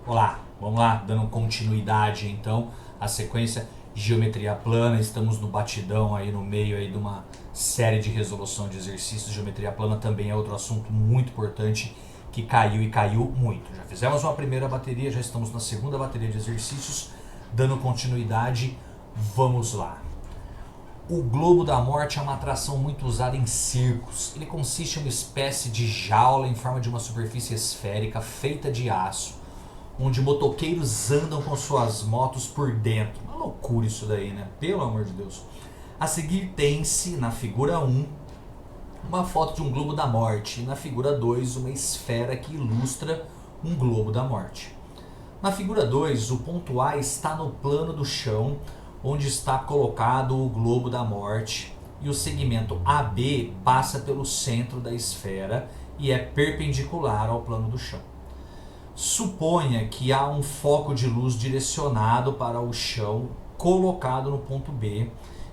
Olá, vamos lá, dando continuidade então à sequência geometria plana. Estamos no batidão aí no meio aí de uma série de resolução de exercícios. Geometria plana também é outro assunto muito importante que caiu e caiu muito. Já fizemos uma primeira bateria, já estamos na segunda bateria de exercícios, dando continuidade. Vamos lá. O globo da morte é uma atração muito usada em circos. Ele consiste em uma espécie de jaula em forma de uma superfície esférica feita de aço, onde motoqueiros andam com suas motos por dentro. Uma loucura isso daí, né? Pelo amor de Deus. A seguir tem-se, na figura 1, uma foto de um globo da morte. E na figura 2, uma esfera que ilustra um globo da morte. Na figura 2, o ponto A está no plano do chão, onde está colocado o globo da morte, e o segmento AB passa pelo centro da esfera e é perpendicular ao plano do chão. Suponha que há um foco de luz direcionado para o chão colocado no ponto B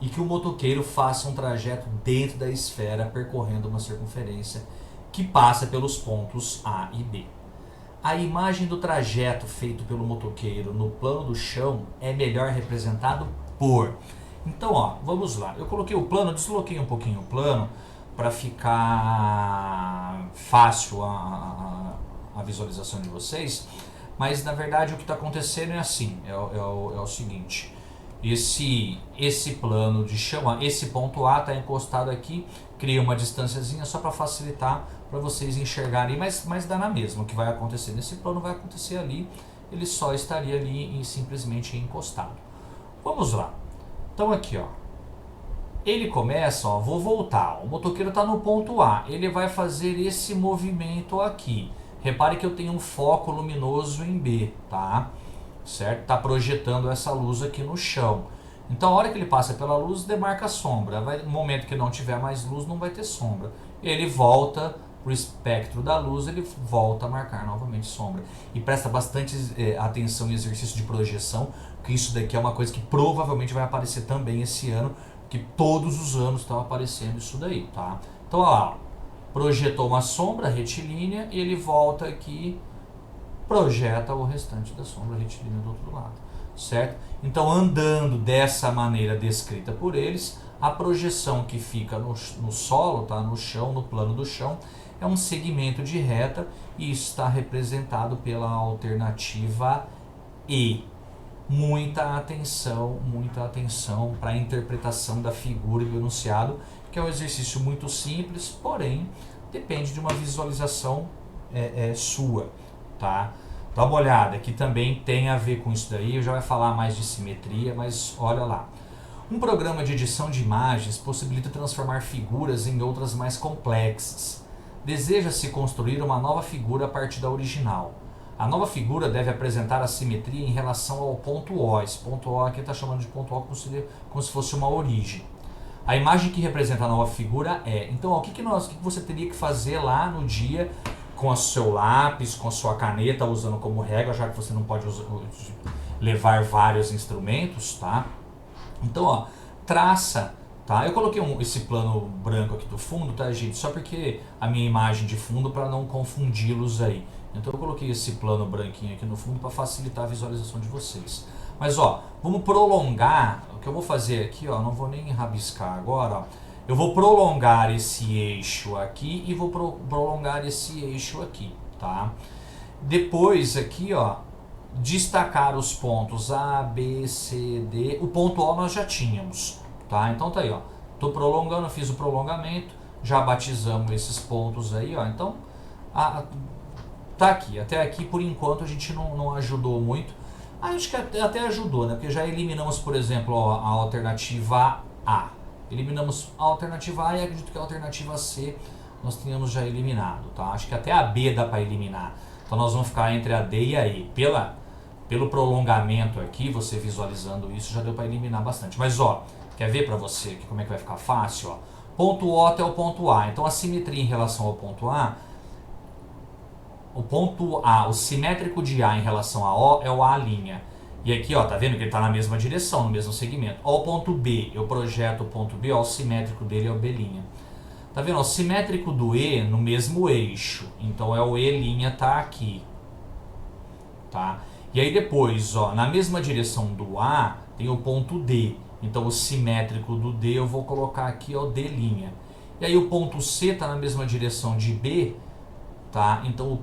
e que o motoqueiro faça um trajeto dentro da esfera percorrendo uma circunferência que passa pelos pontos A e B. A imagem do trajeto feito pelo motoqueiro no plano do chão é melhor representado por... Então, vamos lá. Eu coloquei o plano, desloquei um pouquinho o plano para ficar fácil a visualização de vocês, mas na verdade o que está acontecendo é assim, é o seguinte, esse plano de chão, esse ponto A está encostado aqui, cria uma distânciazinha só para facilitar para vocês enxergarem, mas dá na mesma. O que vai acontecer nesse plano vai acontecer ali, ele só estaria ali e simplesmente encostado. Vamos lá. Então aqui, ele começa, vou voltar, o motoqueiro está no ponto A, ele vai fazer esse movimento aqui. Repare que eu tenho um foco luminoso em B, tá? Certo? Está projetando essa luz aqui no chão. Então, a hora que ele passa pela luz, demarca a sombra. No momento que não tiver mais luz, não vai ter sombra. Ele volta para o espectro da luz, ele volta a marcar novamente sombra. E presta bastante atenção em exercício de projeção, porque isso daqui é uma coisa que provavelmente vai aparecer também esse ano, que todos os anos está aparecendo isso daí, tá? Então, olha lá, projetou uma sombra retilínea e ele volta aqui, projeta o restante da sombra retilínea do outro lado, certo? Então, andando dessa maneira descrita por eles, a projeção que fica no solo, tá? No chão, no plano do chão, é um segmento de reta e está representado pela alternativa E. Muita atenção para a interpretação da figura e do enunciado, que é um exercício muito simples, porém depende de uma visualização sua, tá? Dá uma olhada, que também tem a ver com isso daí, eu já vai falar mais de simetria, mas olha lá. Um programa de edição de imagens possibilita transformar figuras em outras mais complexas. Deseja-se construir uma nova figura a partir da original. A nova figura deve apresentar a simetria em relação ao ponto O. Esse ponto O aqui está chamando de ponto O como se fosse uma origem. A imagem que representa a nova figura é... Então, o que você teria que fazer lá no dia com o seu lápis, com a sua caneta, usando como regra, já que você não pode levar vários instrumentos, tá? Então, traça, tá? Eu coloquei esse plano branco aqui do fundo, tá, gente? Só porque a minha imagem de fundo, para não confundi-los aí. Então eu coloquei esse plano branquinho aqui no fundo para facilitar a visualização de vocês. Mas vamos prolongar, o que eu vou fazer aqui, não vou nem rabiscar agora, eu vou prolongar esse eixo aqui e vou prolongar esse eixo aqui, tá? Depois aqui, destacar os pontos A, B, C, D, o ponto O nós já tínhamos, tá? Então tá aí, tô prolongando, fiz o prolongamento, já batizamos esses pontos aí, então tá aqui, até aqui por enquanto a gente não ajudou muito. Acho que até ajudou, né? Porque já eliminamos, por exemplo, a alternativa A. Eliminamos a alternativa A e acredito que a alternativa C nós tínhamos já eliminado, tá? Acho que até a B dá para eliminar. Então nós vamos ficar entre a D e a E. Pelo prolongamento aqui, você visualizando isso, já deu para eliminar bastante. Mas quer ver para você aqui como é que vai ficar fácil? Ponto O até o ponto A. Então a simetria em relação ao ponto A, o ponto A, o simétrico de A em relação a O é o A'. E aqui, tá vendo que ele está na mesma direção, no mesmo segmento. O ponto B, eu projeto o ponto B, o simétrico dele é o B'. Tá vendo? O simétrico do E no mesmo eixo. Então o E' tá aqui. tá? E aí depois, ó, na mesma direção do A, tem o ponto D. Então o simétrico do D eu vou colocar aqui, ó, D'. E aí o ponto C está na mesma direção de B, tá? Então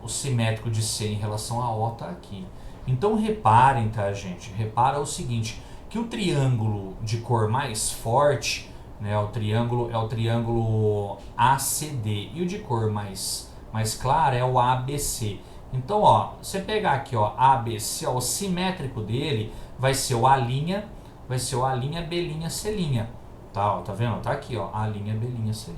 o simétrico de C em relação a O está aqui. Então reparem, tá, gente? Repara o seguinte, que o triângulo de cor mais forte, né, é o triângulo ACD, e o de cor mais clara é o ABC. Então, ó, você pegar aqui, ó, ABC, ó, o simétrico dele vai ser o A', B', C'. Tá, ó, tá vendo? Tá aqui, ó, A', B', C'.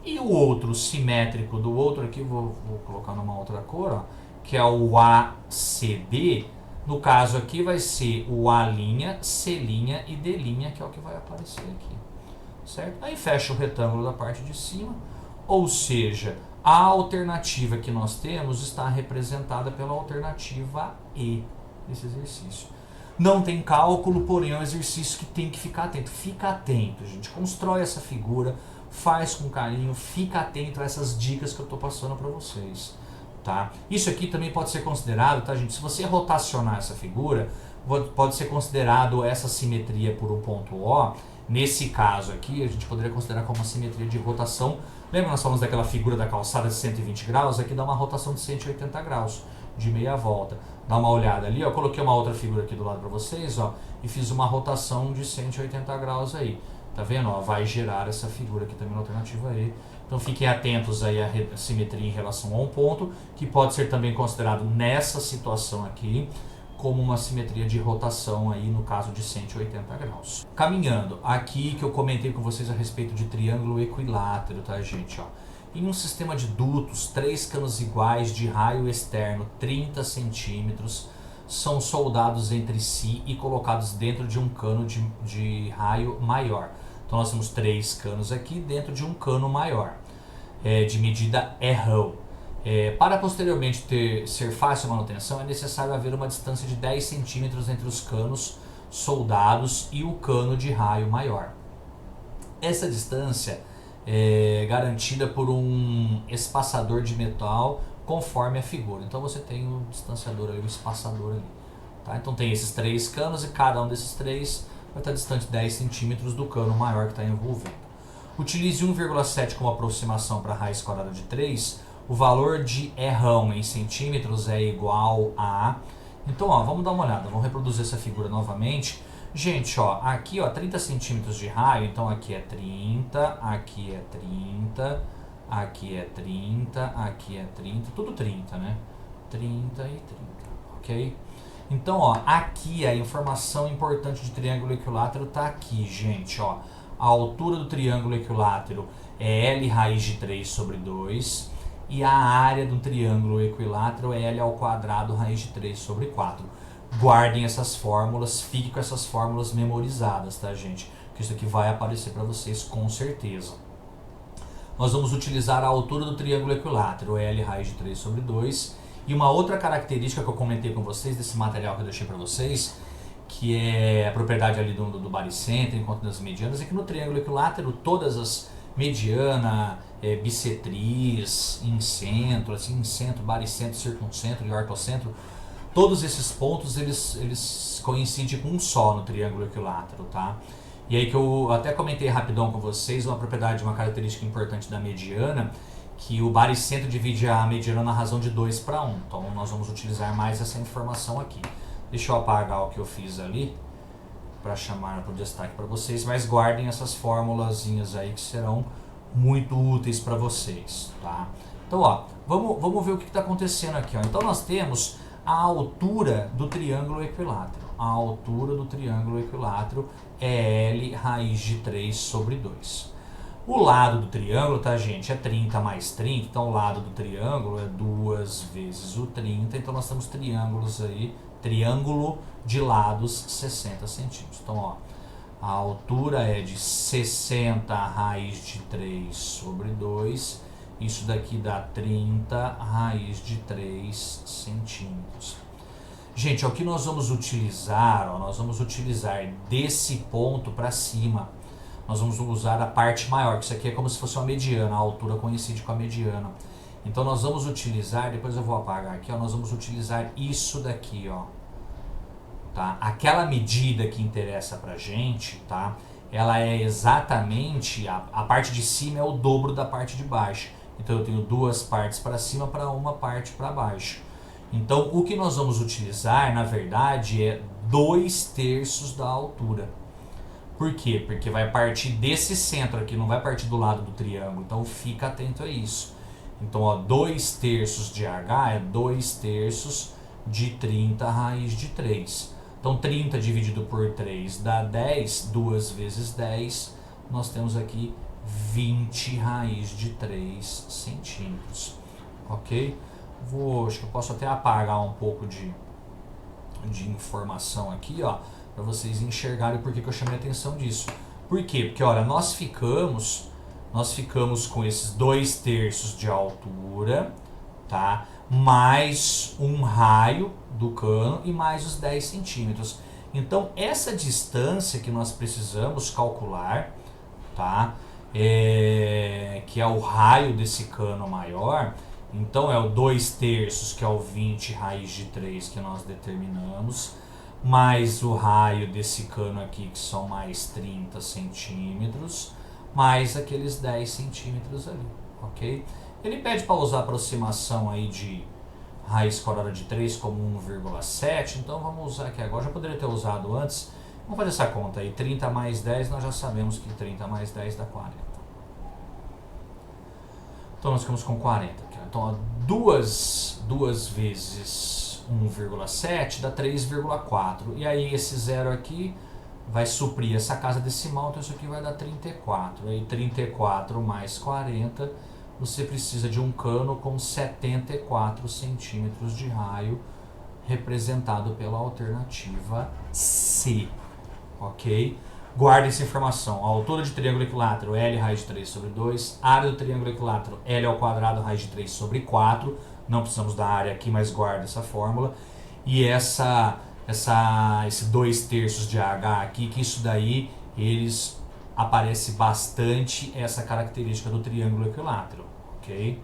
E o outro simétrico do outro aqui, vou colocar numa outra cor, ó, que é o ACD. No caso aqui vai ser o A', C' e D', que é o que vai aparecer aqui. Certo? Aí fecha o retângulo da parte de cima, ou seja, a alternativa que nós temos está representada pela alternativa E desse exercício. Não tem cálculo, porém é um exercício que tem que ficar atento. Fica atento, gente. Constrói essa figura, faz com carinho, fica atento a essas dicas que eu estou passando para vocês. Tá? Isso aqui também pode ser considerado, tá, gente? Se você rotacionar essa figura, pode ser considerado essa simetria por um ponto O. Nesse caso aqui, a gente poderia considerar como uma simetria de rotação. Lembra nós falamos daquela figura da calçada de 120 graus? Aqui dá uma rotação de 180 graus, de meia volta. Dá uma olhada ali, ó. Coloquei uma outra figura aqui do lado para vocês, ó, e fiz uma rotação de 180 graus aí. Tá vendo? Ó, vai gerar essa figura aqui também na alternativa E. Então fiquem atentos aí à simetria em relação a um ponto, que pode ser também considerado nessa situação aqui como uma simetria de rotação aí no caso de 180 graus. Caminhando, aqui que eu comentei com vocês a respeito de triângulo equilátero, tá, gente? Ó, em um sistema de dutos, 3 canos iguais de raio externo 30 centímetros são soldados entre si e colocados dentro de um cano de raio maior. Então nós temos 3 canos aqui dentro de um cano maior, de medida rho. Para posteriormente ser fácil a manutenção, é necessário haver uma distância de 10 centímetros entre os canos soldados e o cano de raio maior. Essa distância é garantida por um espaçador de metal conforme a figura. Então você tem o distanciador ali, o espaçador ali. Tá? Então tem esses 3 canos e cada um desses 3 vai estar distante 10 centímetros do cano maior que está envolvendo. Utilize 1,7 como aproximação para a raiz quadrada de 3. O valor de rho em centímetros é igual a... Então, ó, vamos dar uma olhada. Vamos reproduzir essa figura novamente. Gente, ó, aqui, ó, 30 centímetros de raio. Então, aqui é 30, aqui é 30, aqui é 30, aqui é 30. Tudo 30, né? 30 e 30, ok? Então, ó, aqui a informação importante de triângulo equilátero está aqui, gente, ó. A altura do triângulo equilátero é L raiz de 3 sobre 2 e a área do triângulo equilátero é L ao quadrado raiz de 3 sobre 4. Guardem essas fórmulas, fiquem com essas fórmulas memorizadas, tá, gente? Que isso aqui vai aparecer para vocês com certeza. Nós vamos utilizar a altura do triângulo equilátero, L raiz de 3 sobre 2. E uma outra característica que eu comentei com vocês, desse material que eu deixei para vocês, que é a propriedade ali do baricentro, enquanto das medianas, é que no triângulo equilátero todas as mediana, bissetriz, incentro, assim, incentro, baricentro, circuncentro e ortocentro, todos esses pontos eles coincidem com um só no triângulo equilátero, tá? E aí que eu até comentei rapidão com vocês, uma propriedade, uma característica importante da mediana, que o baricentro divide a mediana na razão de 2 para 1. Então nós vamos utilizar mais essa informação aqui. Deixa eu apagar o que eu fiz ali para chamar para o destaque para vocês, mas guardem essas formulazinhas aí que serão muito úteis para vocês, tá? Então, ó, vamos ver o que está acontecendo aqui, ó. Então nós temos a altura do triângulo equilátero. A altura do triângulo equilátero é L raiz de 3 sobre 2. O lado do triângulo, tá, gente, é 30 mais 30, então o lado do triângulo é 2 vezes o 30, então nós temos triângulos aí, triângulo de lados 60 centímetros. Então, ó, a altura é de 60 raiz de 3 sobre 2, isso daqui dá 30 raiz de 3 centímetros. Gente, ó, o que nós vamos utilizar, ó, nós vamos utilizar desse ponto para cima. Nós vamos usar a parte maior, que isso aqui é como se fosse uma mediana, a altura coincide com a mediana. Então nós vamos utilizar, depois eu vou apagar aqui, ó, nós vamos utilizar isso daqui, ó. Tá? Aquela medida que interessa pra gente, tá? Ela é exatamente, a parte de cima é o dobro da parte de baixo. Então eu tenho duas partes para cima para uma parte para baixo. Então o que nós vamos utilizar, na verdade, é 2/3 da altura. Por quê? Porque vai partir desse centro aqui, não vai partir do lado do triângulo. Então fica atento a isso. Então, ó, 2/3 de H é 2/3 de 30 raiz de 3. Então 30 dividido por 3 dá 10, 2 vezes 10, nós temos aqui 20 raiz de 3 centímetros. Ok? Acho que eu posso até apagar um pouco de informação aqui, ó, para vocês enxergarem por que eu chamei a atenção disso. Por quê? Porque, olha, nós ficamos com esses 2/3 de altura, tá? Mais um raio do cano e mais os 10 centímetros. Então, essa distância que nós precisamos calcular, tá? Que é o raio desse cano maior. Então, é o 2/3, que é o 20 raiz de 3 que nós determinamos, mais o raio desse cano aqui, que são mais 30 centímetros, mais aqueles 10 centímetros ali, ok? Ele pede para usar a aproximação aí de raiz quadrada de 3 como 1,7, então vamos usar aqui agora, já poderia ter usado antes. Vamos fazer essa conta aí, 30 mais 10, nós já sabemos que 30 mais 10 dá 40. Então nós ficamos com 40 aqui. Então 2 vezes 1,7 dá 3,4. E aí esse zero aqui vai suprir essa casa decimal, então isso aqui vai dar 34. Aí 34 mais 40, você precisa de um cano com 74 centímetros de raio, representado pela alternativa C. Ok? Guarde essa informação. A altura de triângulo equilátero L raiz de 3 sobre 2. A área do triângulo equilátero L ao quadrado raiz de 3 sobre 4. Não precisamos da área aqui, mas guarde essa fórmula. E esse 2/3 de H aqui, que isso daí, eles aparece bastante essa característica do triângulo equilátero. Ok?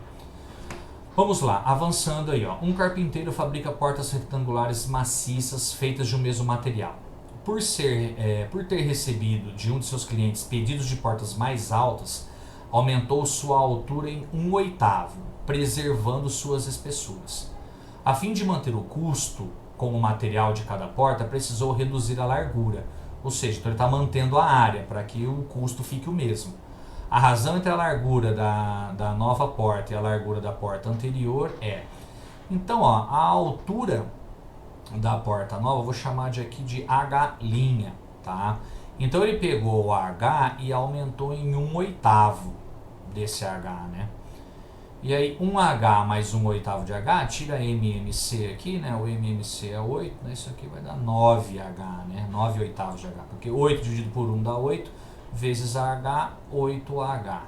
Vamos lá, avançando aí, ó. Um carpinteiro fabrica portas retangulares maciças feitas de um mesmo material. Por ter recebido de um de seus clientes pedidos de portas mais altas, aumentou sua altura em 1/8, preservando suas espessuras. A fim de manter o custo com o material de cada porta, precisou reduzir a largura, ou seja, então ele está mantendo a área para que o custo fique o mesmo. A razão entre a largura da nova porta e a largura da porta anterior é... Então, ó, a altura da porta nova, eu vou chamar aqui de H', tá? Então ele pegou o H e aumentou em 1/8 desse H, né? E aí 1H mais 1/8 de H, tira MMC aqui, né? O MMC é 8, né? Isso aqui vai dar 9H, né? 9/8 de H, porque 8 dividido por 1 dá 8, vezes H, 8H.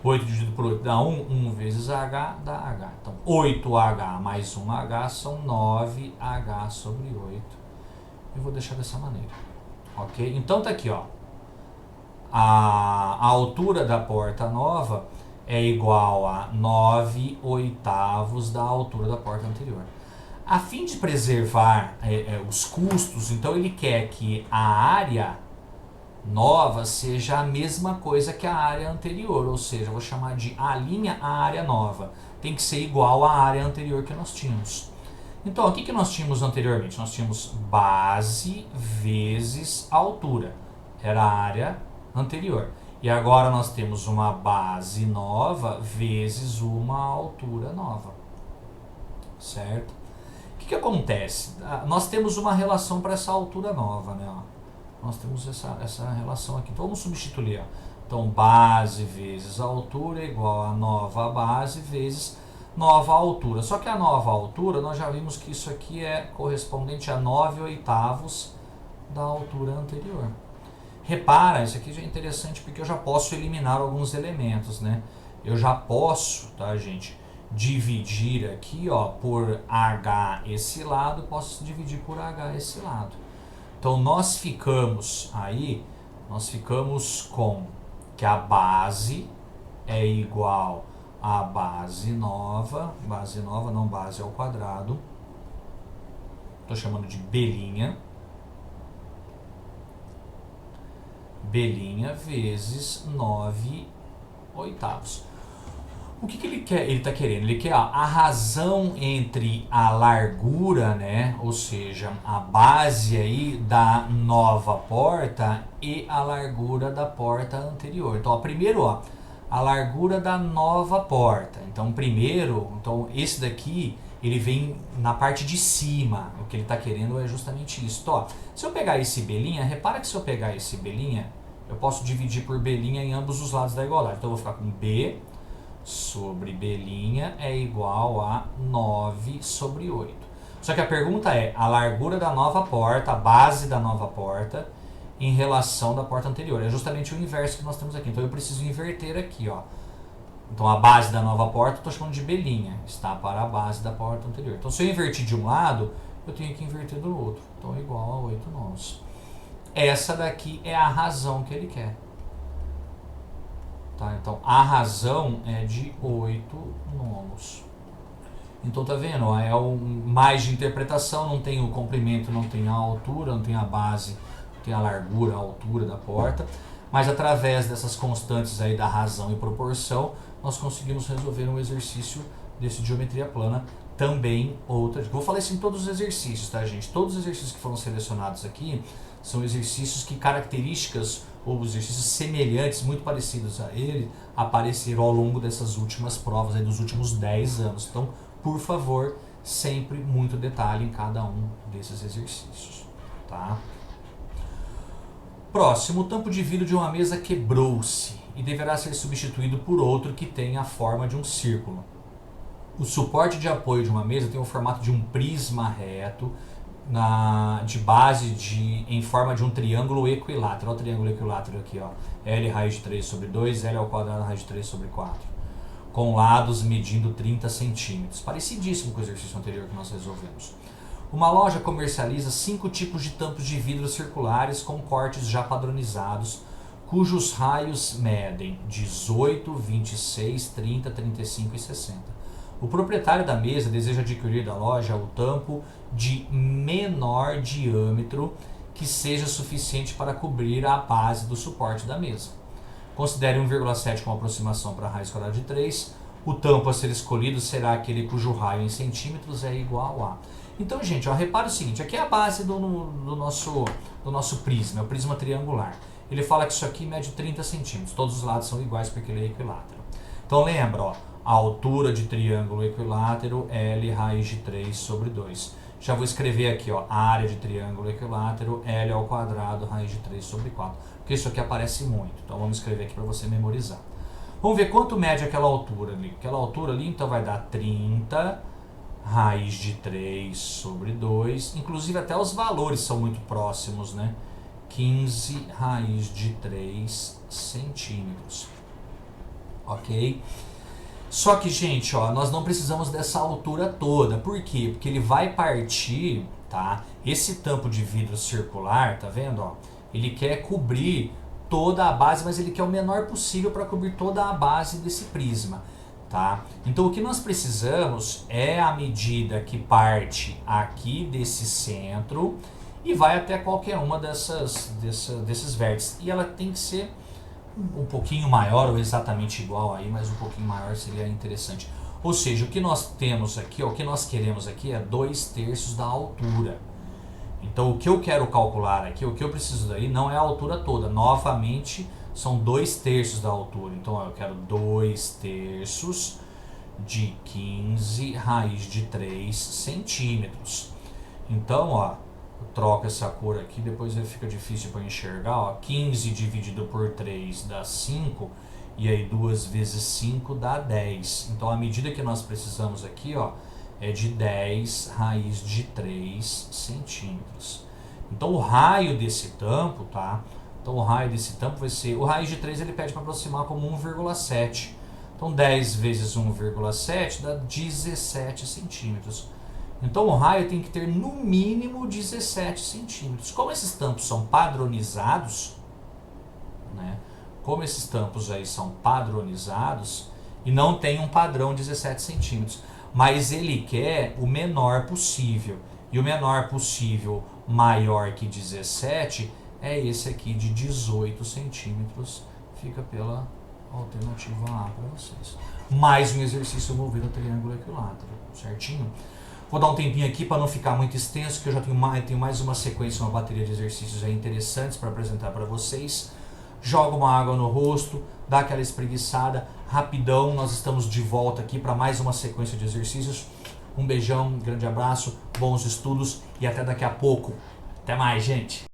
8 dividido por 8 dá 1, 1 vezes H dá H. Então 8H mais 1H são 9H sobre 8. Eu vou deixar dessa maneira, ok? Então tá aqui, ó. A altura da porta nova é igual a 9/8 da altura da porta anterior. A fim de preservar os custos, então ele quer que a área nova seja a mesma coisa que a área anterior, ou seja, eu vou chamar de A' a área nova. Tem que ser igual à área anterior que nós tínhamos. Então, o que nós tínhamos anteriormente? Nós tínhamos base vezes altura. Era a área anterior. E agora nós temos uma base nova vezes uma altura nova. Certo? O que acontece? Nós temos uma relação para essa altura nova, né? Nós temos essa relação aqui. Então vamos substituir. Ó. Então base vezes altura é igual a nova base vezes nova altura. Só que a nova altura, nós já vimos que isso aqui é correspondente a 9/8 da altura anterior. Repara, isso aqui já é interessante porque eu já posso eliminar alguns elementos, né? Eu já posso, tá, gente, dividir aqui, ó, por H esse lado, posso dividir por H esse lado. Então nós ficamos com que a base é igual a base nova não, base ao quadrado, estou chamando de B', vezes 9/8. O que ele quer? Ele está querendo? Ele quer a razão entre a largura, né? Ou seja, a base aí da nova porta e a largura da porta anterior. Então, primeiro, a largura da nova porta. Então, esse daqui ele vem na parte de cima. O que ele está querendo é justamente isso. Então, se eu pegar esse B', repara que se eu pegar esse B', eu posso dividir por B' em ambos os lados da igualdade. Então, eu vou ficar com B sobre B' é igual a 9/8. Só que a pergunta é a largura da nova porta, a base da nova porta, em relação da porta anterior. É justamente o inverso que nós temos aqui. Então eu preciso inverter aqui, ó. Então a base da nova porta, eu estou chamando de B', está para a base da porta anterior. Então se eu invertir de um lado, eu tenho que inverter do outro. Então é igual a 8/9. Essa daqui é a razão que ele quer. Tá? Então a razão é de 8/9. Então tá vendo? É mais de interpretação, não tem o comprimento, não tem a altura, não tem a base, não tem a largura, a altura da porta. Mas através dessas constantes aí da razão e proporção, nós conseguimos resolver um exercício desse de geometria plana. Também outra. Eu vou falar isso em todos os exercícios, tá, gente? Todos os exercícios que foram selecionados aqui são exercícios que características ou exercícios semelhantes, muito parecidos a ele, apareceram ao longo dessas últimas provas, aí, dos últimos 10 anos. Então, por favor, sempre muito detalhe em cada um desses exercícios. Tá? Próximo, o tampo de vidro de uma mesa quebrou-se e deverá ser substituído por outro que tenha a forma de um círculo. O suporte de apoio de uma mesa tem o formato de um prisma reto, de base em forma de um triângulo equilátero. Olha o triângulo equilátero aqui, ó. L raiz de 3 sobre 2, L ao quadrado raiz de 3 sobre 4. Com lados medindo 30 centímetros. Parecidíssimo com o exercício anterior que nós resolvemos. Uma loja comercializa 5 tipos de tampos de vidro circulares com cortes já padronizados, cujos raios medem 18, 26, 30, 35 e 60. O proprietário da mesa deseja adquirir da loja o tampo de menor diâmetro que seja suficiente para cobrir a base do suporte da mesa. Considere 1,7 como aproximação para a raiz quadrada de 3. O tampo a ser escolhido será aquele cujo raio em centímetros é igual a... Então, gente, repara o seguinte, aqui é a base do nosso prisma, é o prisma triangular. Ele fala que isso aqui mede 30 centímetros, todos os lados são iguais porque ele é equilátero. Então lembra, a altura de triângulo equilátero, L raiz de 3 sobre 2. Já vou escrever aqui, a área de triângulo equilátero, L ao quadrado, raiz de 3 sobre 4. Porque isso aqui aparece muito, então vamos escrever aqui para você memorizar. Vamos ver quanto mede aquela altura ali. Aquela altura ali, então, vai dar 30 raiz de 3 sobre 2. Inclusive, até os valores são muito próximos, né? 15 raiz de 3 centímetros. Ok? Só que, gente, nós não precisamos dessa altura toda. Por quê? Porque ele vai partir, tá? Esse tampo de vidro circular, tá vendo? Ele quer cobrir toda a base, mas ele quer o menor possível para cobrir toda a base desse prisma, tá? Então o que nós precisamos é a medida que parte aqui desse centro e vai até qualquer uma desses vértices. E ela tem que ser um pouquinho maior ou exatamente igual aí, mas um pouquinho maior seria interessante. Ou seja, o que nós temos aqui, o que nós queremos aqui é 2/3 da altura. Então o que eu quero calcular aqui, o que eu preciso daí não é a altura toda, novamente são 2/3 da altura. Então eu quero 2/3 de 15 raiz de 3 centímetros. Então, eu troco essa cor aqui, depois fica difícil para enxergar. 15 dividido por 3 dá 5, e aí 2 vezes 5 dá 10. Então a medida que nós precisamos aqui, é de 10 raiz de 3 centímetros. Então o raio desse tampo, tá? Então o raio desse tampo vai ser... O raiz de 3 ele pede para aproximar como 1,7. Então 10 vezes 1,7 dá 17 centímetros. Então o raio tem que ter no mínimo 17 centímetros. Como esses tampos são padronizados, né? Como esses tampos aí são padronizados, E não tem um padrão 17 centímetros. Mas ele quer o menor possível. E o menor possível maior que 17 é esse aqui de 18 centímetros. Fica pela alternativa A para vocês. Mais um exercício envolvendo o triângulo equilátero, certinho? Vou dar um tempinho aqui para não ficar muito extenso, que eu já tenho mais uma sequência, uma bateria de exercícios aí interessantes para apresentar para vocês. Joga uma água no rosto, dá aquela espreguiçada, rapidão, nós estamos de volta aqui para mais uma sequência de exercícios. Um beijão, um grande abraço, bons estudos e até daqui a pouco. Até mais, gente!